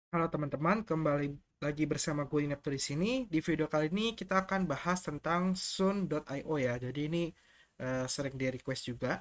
Halo teman-teman, kembali lagi bersama gue Inepto di sini. Di video kali ini kita akan bahas tentang Sun.io ya. Jadi ini sering di request juga.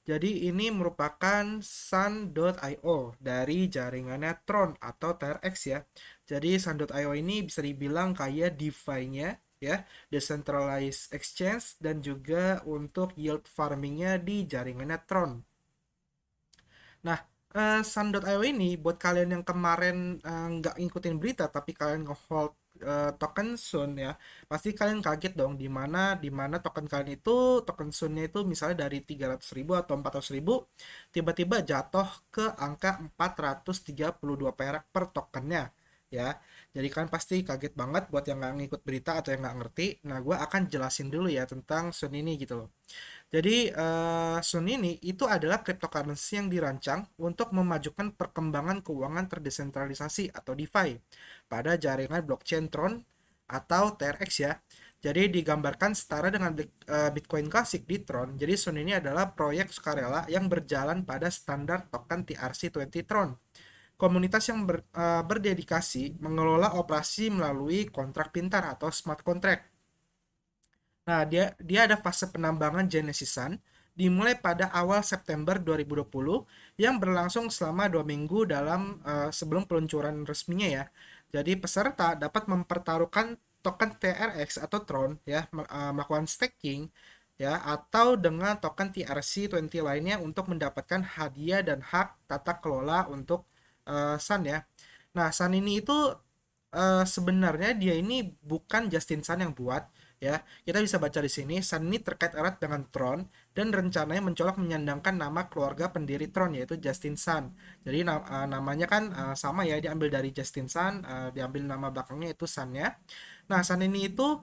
Jadi ini merupakan Sun.io dari jaringannya Tron atau TRX ya. Jadi Sun.io ini bisa dibilang kayak DeFi-nya ya, decentralized exchange dan juga untuk yield farmingnya di jaringannya Tron. Nah, Sun.io ini buat kalian yang kemarin nggak ngikutin berita tapi kalian ngehold token Sun ya, pasti kalian kaget dong di mana token kalian itu token Sunnya itu misalnya dari 300.000 atau 400.000 tiba-tiba jatuh ke angka 432 perak per tokennya ya. Jadi kalian pasti kaget banget buat yang nggak ngikut berita atau yang nggak ngerti. Nah, gue akan jelasin dulu ya tentang Sun ini gitu loh. Jadi, Sun ini itu adalah cryptocurrency yang dirancang untuk memajukan perkembangan keuangan terdesentralisasi atau DeFi pada jaringan blockchain Tron atau TRX ya. Jadi digambarkan setara dengan Bitcoin klasik di Tron. Jadi Sun ini adalah proyek sukarela yang berjalan pada standar token TRC20 Tron. Komunitas yang berdedikasi mengelola operasi melalui kontrak pintar atau smart contract. Nah, dia ada fase penambangan genesisan dimulai pada awal September 2020 yang berlangsung selama 2 minggu sebelum peluncuran resminya ya. Jadi peserta dapat mempertaruhkan token TRX atau Tron ya, melakukan staking ya, atau dengan token TRC20 lainnya untuk mendapatkan hadiah dan hak tata kelola untuk Sun ya. Nah, Sun ini itu sebenarnya dia ini bukan Justin Sun yang buat ya. Kita bisa baca di sini, Sun ini terkait erat dengan Tron dan rencananya mencolok menyandangkan nama keluarga pendiri Tron yaitu Justin Sun. Jadi namanya kan sama ya, diambil dari Justin Sun, diambil nama belakangnya itu Sun ya. Nah, Sun ini itu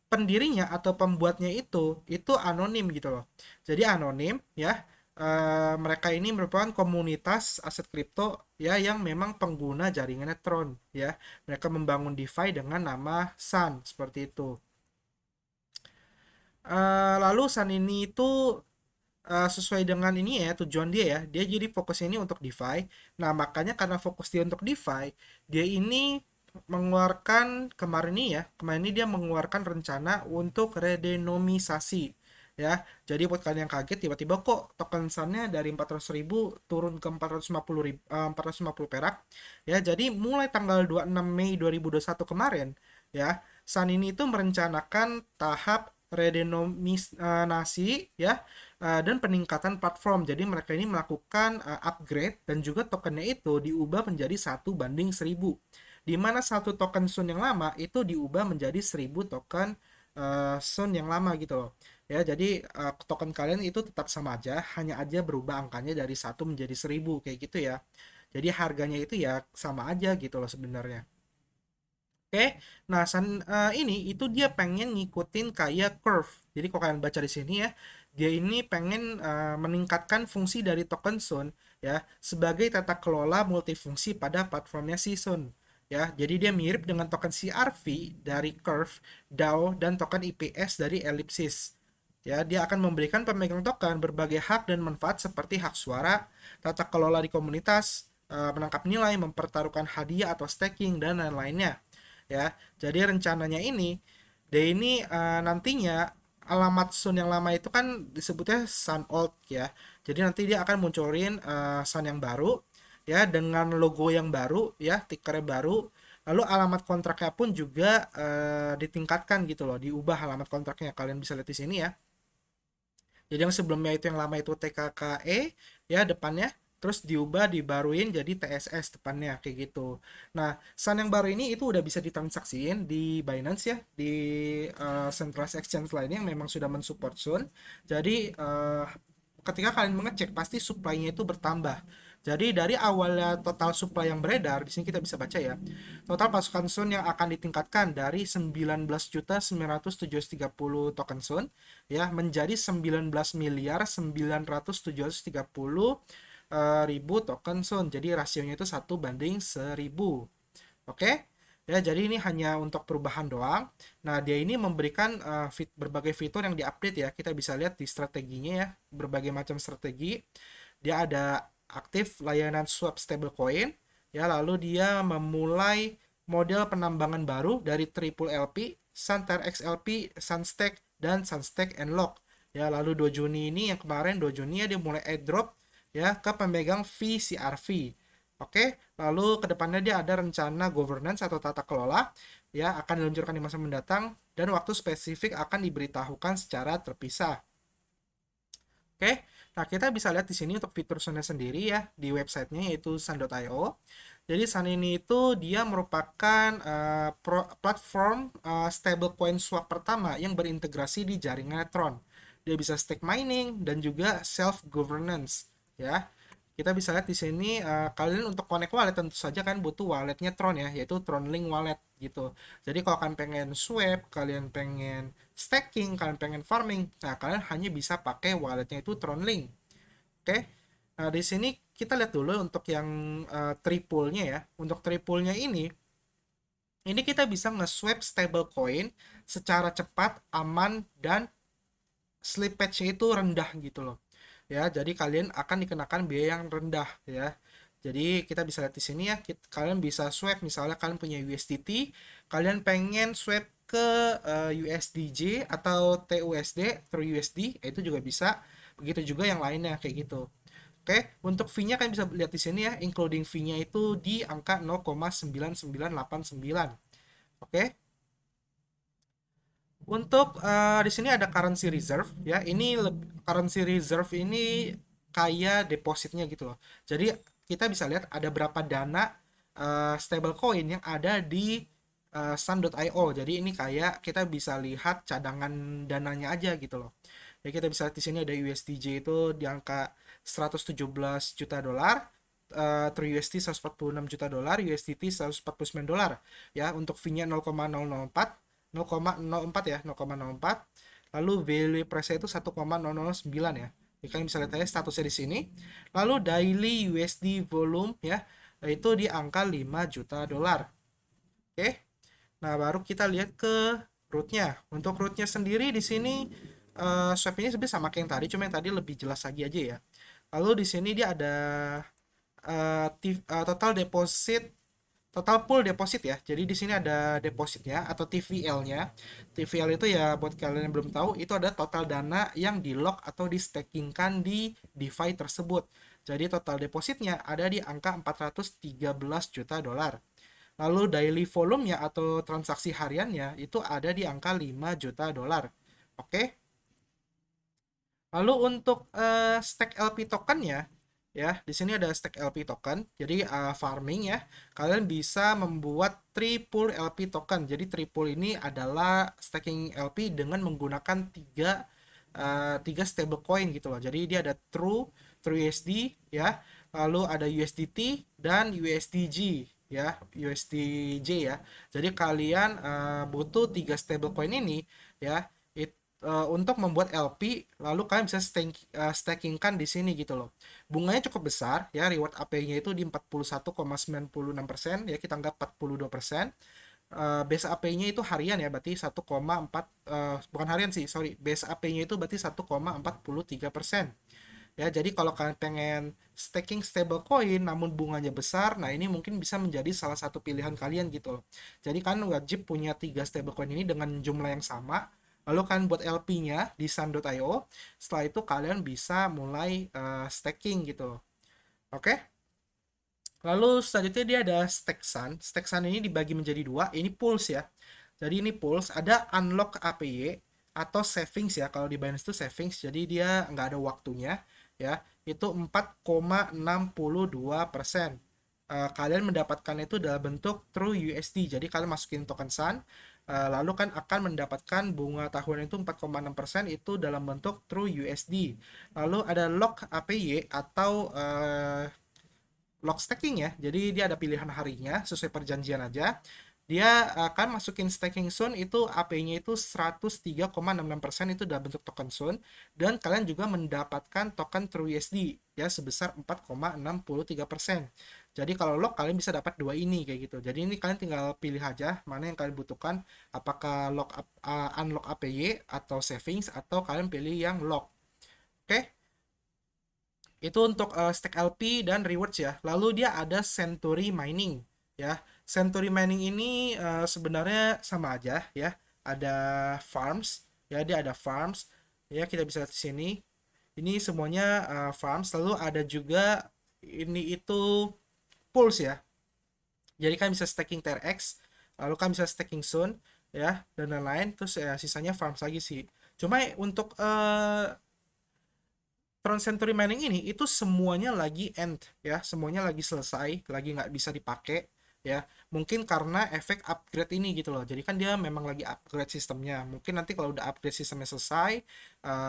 pendirinya atau pembuatnya itu anonim gitu loh. Jadi anonim ya. Mereka ini merupakan komunitas aset kripto ya yang memang pengguna jaringannya Tron ya. Mereka membangun DeFi dengan nama Sun seperti itu. Lalu Sun ini itu sesuai dengan ini ya tujuan dia ya. Dia jadi fokusnya ini untuk DeFi. Nah, makanya karena fokus dia untuk DeFi, dia ini mengeluarkan kemarin ini dia mengeluarkan rencana untuk redenomisasi ya. Jadi buat kalian yang kaget tiba-tiba kok token Sun-nya dari 400.000 turun ke 450 perak ya. Jadi mulai tanggal 26 Mei 2021 kemarin ya, Sun ini itu merencanakan tahap redenominasi ya, dan peningkatan platform. Jadi mereka ini melakukan upgrade dan juga tokennya itu diubah menjadi 1:1000. Di mana satu token Sun yang lama itu diubah menjadi 1000 token Sun yang lama gitu loh. Ya, jadi token kalian itu tetap sama aja, hanya aja berubah angkanya dari 1 menjadi 1000 kayak gitu ya. Jadi harganya itu ya sama aja gitu loh sebenarnya. Oke, nah ini itu dia pengen ngikutin kayak curve. Jadi kalau kalian baca di sini ya, dia ini pengen meningkatkan fungsi dari token Sun ya sebagai tata kelola multifungsi pada platformnya si Sun. Ya, jadi dia mirip dengan token CRV dari Curve, DAO, dan token IPS dari Ellipsis. Ya, dia akan memberikan pemegang token berbagai hak dan manfaat seperti hak suara, tata kelola di komunitas, menangkap nilai, mempertaruhkan hadiah atau staking, dan lain-lainnya ya. Jadi rencananya ini dia ini nantinya alamat Sun yang lama itu kan disebutnya Sun Old ya. Jadi nanti dia akan munculin Sun yang baru ya dengan logo yang baru ya, tikernya baru. Lalu alamat kontraknya pun juga ditingkatkan gitu loh, diubah alamat kontraknya. Kalian bisa lihat di sini ya. Jadi yang sebelumnya itu yang lama itu TKKE ya depannya, terus diubah dibaruin jadi TSS depannya kayak gitu. Nah, Sun yang baru ini itu udah bisa ditransaksiin di Binance ya, di centralized exchange lainnya yang memang sudah mensupport Sun. Jadi ketika kalian mengecek pasti supply-nya itu bertambah. Jadi dari awalnya total supply yang beredar, di sini kita bisa baca ya. Total pasukan Sun yang akan ditingkatkan dari 19.930 token Sun ya menjadi 19.900.730 ribu token Sun. Jadi rasionya itu 1:1000. Oke? Ya, jadi ini hanya untuk perubahan doang. Nah, dia ini memberikan berbagai fitur yang diupdate ya. Kita bisa lihat di strateginya ya, berbagai macam strategi. Dia ada aktif layanan swap stablecoin, ya. Lalu dia memulai model penambangan baru dari Triple LP, Santer XLP, Sunstack, dan Sunstack and Lock. Ya, lalu 2 Juni ini yang kemarin 2 Juni ya dia mulai airdrop ya ke pemegang VCRV. Oke, lalu kedepannya dia ada rencana governance atau tata kelola ya akan diluncurkan di masa mendatang dan waktu spesifik akan diberitahukan secara terpisah. Oke, nah kita bisa lihat di sini untuk fitur Sun sendiri ya di websitenya yaitu sun.io. Jadi Sun ini itu dia merupakan platform stablecoin swap pertama yang berintegrasi di jaringan Tron. Dia bisa stake mining dan juga self governance ya. Kita bisa lihat di sini kalian untuk connect wallet tentu saja kan butuh walletnya Tron ya, yaitu Tronlink wallet gitu. Jadi kalau kalian pengen swap, kalian pengen staking, kalian pengen farming, nah kalian hanya bisa pakai walletnya itu Tronlink. Oke. Nah, di sini kita lihat dulu untuk yang triple-nya ya. Untuk triple-nya ini kita bisa nge-swap stablecoin secara cepat, aman, dan slippage-nya itu rendah gitu loh. Ya, jadi kalian akan dikenakan biaya yang rendah ya. Jadi kita bisa lihat di sini ya, kalian bisa swap misalnya kalian punya USDT, kalian pengen swap ke USDJ atau TUSD through USD, itu juga bisa. Begitu juga yang lainnya kayak gitu. Oke, untuk fee-nya kalian bisa lihat di sini ya, including fee-nya itu di angka 0,9989. Oke. Untuk di sini ada currency reserve ya. Ini currency reserve ini kayak depositnya gitu loh. Jadi kita bisa lihat ada berapa dana stablecoin yang ada di sun.io. Jadi ini kayak kita bisa lihat cadangan dananya aja gitu loh. Ya kita bisa lihat di sini ada USDJ itu di angka 117 juta dolar, through USD 146 juta dolar, USDT 149 dolar. Ya, untuk fee-nya 0,004 0,04 ya, 0,04. Lalu value price itu 1,009 ya. Jadi kalian bisa lihat aja statusnya di sini. Lalu daily USD volume ya, itu di angka 5 juta dolar. Oke. Nah, baru kita lihat ke rootnya. Untuk rootnya sendiri di sini swap ini sebenarnya sama kayak yang tadi, cuma yang tadi lebih jelas lagi aja ya. Lalu di sini dia ada total deposit, total pool deposit ya. Jadi di sini ada depositnya atau TVL-nya. TVL itu ya buat kalian yang belum tahu, itu ada total dana yang di lock atau di stakingkan di DeFi tersebut. Jadi total depositnya ada di angka 413 juta dolar. Lalu daily volume-nya atau transaksi hariannya itu ada di angka 5 juta dolar. Oke. Lalu untuk stake LP tokennya ya, di sini ada stake LP token. Jadi farming ya, kalian bisa membuat triple LP token. Jadi triple ini adalah staking LP dengan menggunakan tiga stablecoin gitu loh. Jadi dia ada True USD ya, lalu ada USDT dan USDG ya, USDJ ya. Jadi kalian butuh tiga stablecoin ini ya untuk membuat LP, lalu kalian bisa stakingkan di sini gitu loh. Bunganya cukup besar ya, reward AP-nya itu di 41,96% ya, kita anggap 42%. Base AP-nya itu harian ya, berarti 1,4 bukan harian sih, sorry. Base AP-nya itu berarti 1,43%. Ya, jadi kalau kalian pengen staking stablecoin namun bunganya besar, nah ini mungkin bisa menjadi salah satu pilihan kalian gitu loh. Jadi kan wajib punya tiga stablecoin ini dengan jumlah yang sama. Lalu kalian buat LP-nya di sun.io. Setelah itu kalian bisa mulai staking gitu. Oke? Lalu selanjutnya dia ada Stexan. Stexan ini dibagi menjadi dua. Ini pools ya. Jadi ini pools. Ada unlock APY atau savings ya. Kalau di Binance itu savings. Jadi dia nggak ada waktunya ya. Itu 4,62%. Kalian mendapatkan itu dalam bentuk True USD. Jadi kalian masukin token Sun. Lalu kan akan mendapatkan bunga tahunan itu 4,6% itu dalam bentuk True USD. Lalu ada lock APY atau lock staking ya. Jadi dia ada pilihan harinya sesuai perjanjian aja. Dia akan masukin staking Sun itu AP-nya itu 103,66% itu dalam bentuk token Sun, dan kalian juga mendapatkan token TrueUSD ya sebesar 4,63%. Jadi kalau lock kalian bisa dapat dua ini kayak gitu. Jadi ini kalian tinggal pilih aja mana yang kalian butuhkan, apakah unlock APY atau savings, atau kalian pilih yang lock. Oke? Itu untuk stack LP dan rewards ya. Lalu dia ada Century Mining ya. Century Mining ini sebenarnya sama aja ya. Ada farms ya, dia ada farms ya, kita bisa lihat di sini. Ini semuanya farms. Lalu ada juga ini itu pools ya. Jadi kan bisa staking TRX, lalu kan bisa staking Sun ya, dan lain-lain. Terus ya sisanya farms lagi sih. Cuma untuk Tron Century Mining ini itu semuanya lagi end ya, semuanya lagi selesai, lagi nggak bisa dipakai ya. Mungkin karena efek upgrade ini gitu loh. Jadi kan dia memang lagi upgrade sistemnya. Mungkin nanti kalau udah upgrade sistemnya selesai,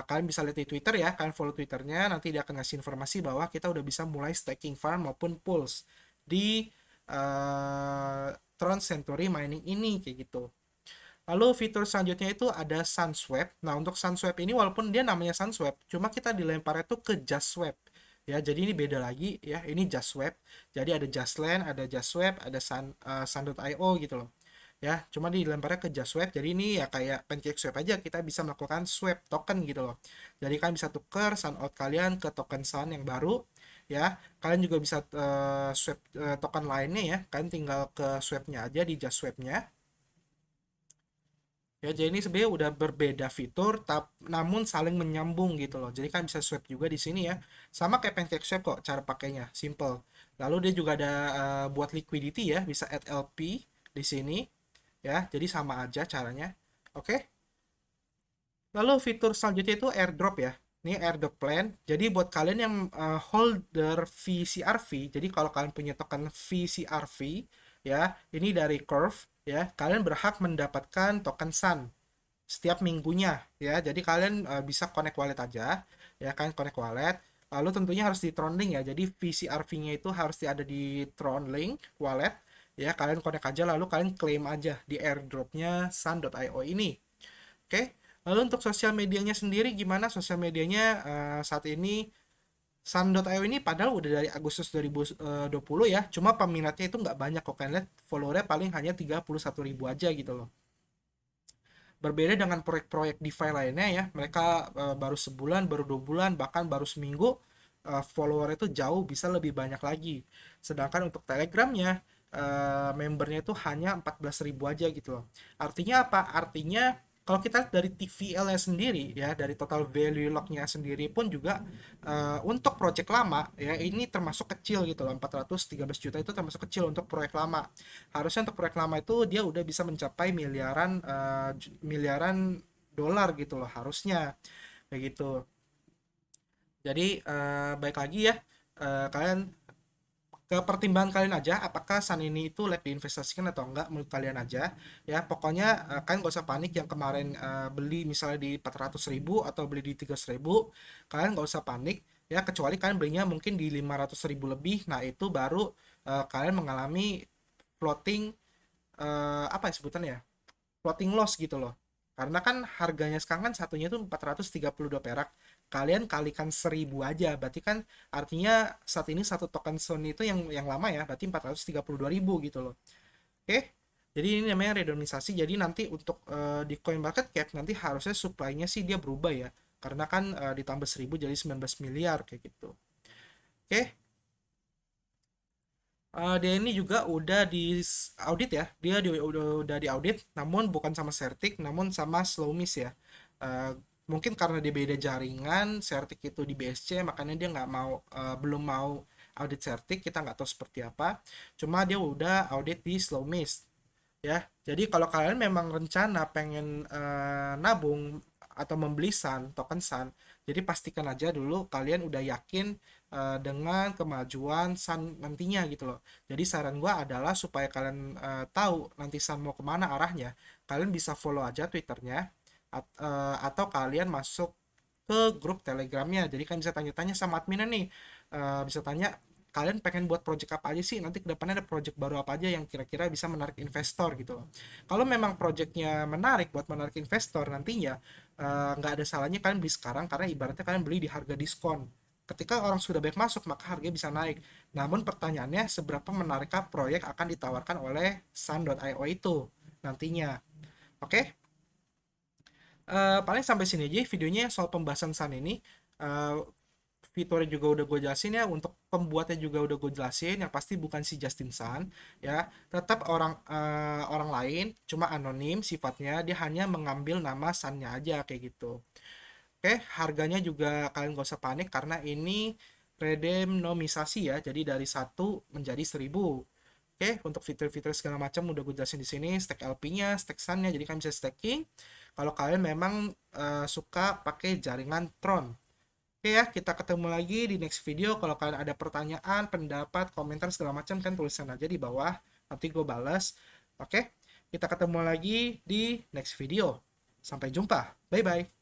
kalian bisa lihat di Twitter ya, kalian follow Twitternya, nanti dia akan ngasih informasi bahwa kita udah bisa mulai staking farm maupun pools di Tron Century Mining ini kayak gitu. Lalu fitur selanjutnya itu ada SunSwap. Nah, untuk SunSwap ini walaupun dia namanya SunSwap, cuma kita dilempar itu ke JustSwap. Ya, jadi ini beda lagi ya. Ini JustSwap. Jadi ada JustLand, ada JustSwap, ada Sun.io gitu loh. Ya, cuma dilemparnya ke JustSwap. Jadi ini ya kayak PancakeSwap aja, kita bisa melakukan swap token gitu loh. Jadi kan bisa tuker Sun out kalian ke token Sun yang baru ya. Kalian juga bisa swap token lainnya ya. Kalian tinggal ke swapnya aja di JustSwapnya. Ya, jadi ini sebenarnya udah berbeda fitur, namun saling menyambung gitu loh. Jadi kan bisa swap juga di sini ya. Sama kayak PancakeSwap kok cara pakainya, simple. Lalu dia juga ada buat liquidity ya, bisa add LP di sini ya. Jadi sama aja caranya. Oke. Lalu fitur selanjutnya itu airdrop ya. Ini airdrop plan. Jadi buat kalian yang holder VCRV, jadi kalau kalian punya token VCRV ya, ini dari Curve ya, kalian berhak mendapatkan token Sun setiap minggunya ya. Jadi kalian bisa connect wallet aja ya kan, connect wallet. Lalu tentunya harus di Tronlink ya. Jadi VCRV-nya itu harus ada di Tronlink wallet ya. Kalian connect aja lalu kalian claim aja di airdropnya Sun.io ini. Oke. Lalu untuk sosial medianya sendiri gimana? Sosial medianya saat ini Sun.io ini padahal udah dari Agustus 2020 ya. Cuma peminatnya itu nggak banyak kok. Kalian lihat followernya paling hanya 31.000 aja gitu loh. Berbeda dengan proyek-proyek DeFi lainnya ya, mereka baru sebulan, baru 2 bulan, bahkan baru seminggu, follower itu jauh bisa lebih banyak lagi. Sedangkan untuk Telegramnya, membernya itu hanya 14.000 aja gitu loh. Artinya apa? Artinya kalau kita lihat dari TVL-nya sendiri ya, dari total value lock-nya sendiri pun juga untuk project lama ya ini termasuk kecil gitu loh. 413 juta itu termasuk kecil untuk proyek lama. Harusnya untuk proyek lama itu dia udah bisa mencapai miliaran dolar gitu loh harusnya kayak gitu. Jadi baik lagi ya, kalian ke pertimbangan kalian aja apakah Sun ini itu layak diinvestasikan atau enggak, menurut kalian aja ya. Pokoknya kalian gak usah panik yang kemarin beli misalnya di 400.000 atau beli di 300.000, kalian gak usah panik ya, kecuali kalian belinya mungkin di 500.000 lebih. Nah itu baru kalian mengalami floating, apa ya sebutannya ya, floating loss gitu loh. Karena kan harganya sekarang kan satunya tuh 432 perak. Kalian kalikan 1.000 aja. Berarti kan artinya saat ini satu token Sony itu yang lama ya, berarti 432.000 gitu loh. Oke. Jadi ini namanya redenomisasi. Jadi nanti untuk di coin market cap nanti harusnya supply-nya sih dia berubah ya. Karena kan ditambah 1.000 jadi 19 miliar kayak gitu. Oke. Dia ini juga udah di audit ya. Dia udah di audit, namun bukan sama Certic, namun sama Slowmis ya. Eh, Mungkin karena dia beda jaringan, Certic itu di BSC, makanya dia nggak mau, belum mau audit Certic. Kita nggak tahu seperti apa. Cuma dia udah audit di Slowmis ya. Jadi kalau kalian memang rencana pengen nabung atau membeli Sun, token Sun, jadi pastikan aja dulu kalian udah yakin dengan kemajuan Sun nantinya gitu loh. Jadi saran gua adalah supaya kalian tahu nanti Sun mau kemana arahnya, kalian bisa follow aja Twitternya, atau kalian masuk ke grup Telegramnya. Jadi kan bisa tanya-tanya sama adminnya nih. Bisa tanya kalian pengen buat project apa aja sih, nanti kedepannya ada project baru apa aja yang kira-kira bisa menarik investor gitu loh. Kalau memang projectnya menarik buat menarik investor nantinya, nggak ada salahnya kalian beli sekarang, karena ibaratnya kalian beli di harga diskon. Ketika orang sudah banyak masuk maka harganya bisa naik. Namun pertanyaannya seberapa menarikkah proyek akan ditawarkan oleh Sun.io itu nantinya. Oke. Paling sampai sini aja videonya soal pembahasan Sun ini. Eh, fiturnya juga udah gue jelasin ya, untuk pembuatnya juga udah gue jelasin, yang pasti bukan si Justin Sun ya, tetap orang lain, cuma anonim sifatnya, dia hanya mengambil nama Sunnya aja kayak gitu. Oke, harganya juga kalian gak usah panik karena ini redenomisasi ya, jadi dari 1 menjadi 1.000. Oke, untuk fitur-fitur segala macam udah gue jelasin di sini, stack LP-nya, stack Sun-nya, jadi kalian bisa stacking. Kalau kalian memang suka pakai jaringan Tron. Oke ya, kita ketemu lagi di next video. Kalau kalian ada pertanyaan, pendapat, komentar segala macam kan tulisan aja di bawah. Nanti gue balas. Oke, kita ketemu lagi di next video. Sampai jumpa. Bye bye.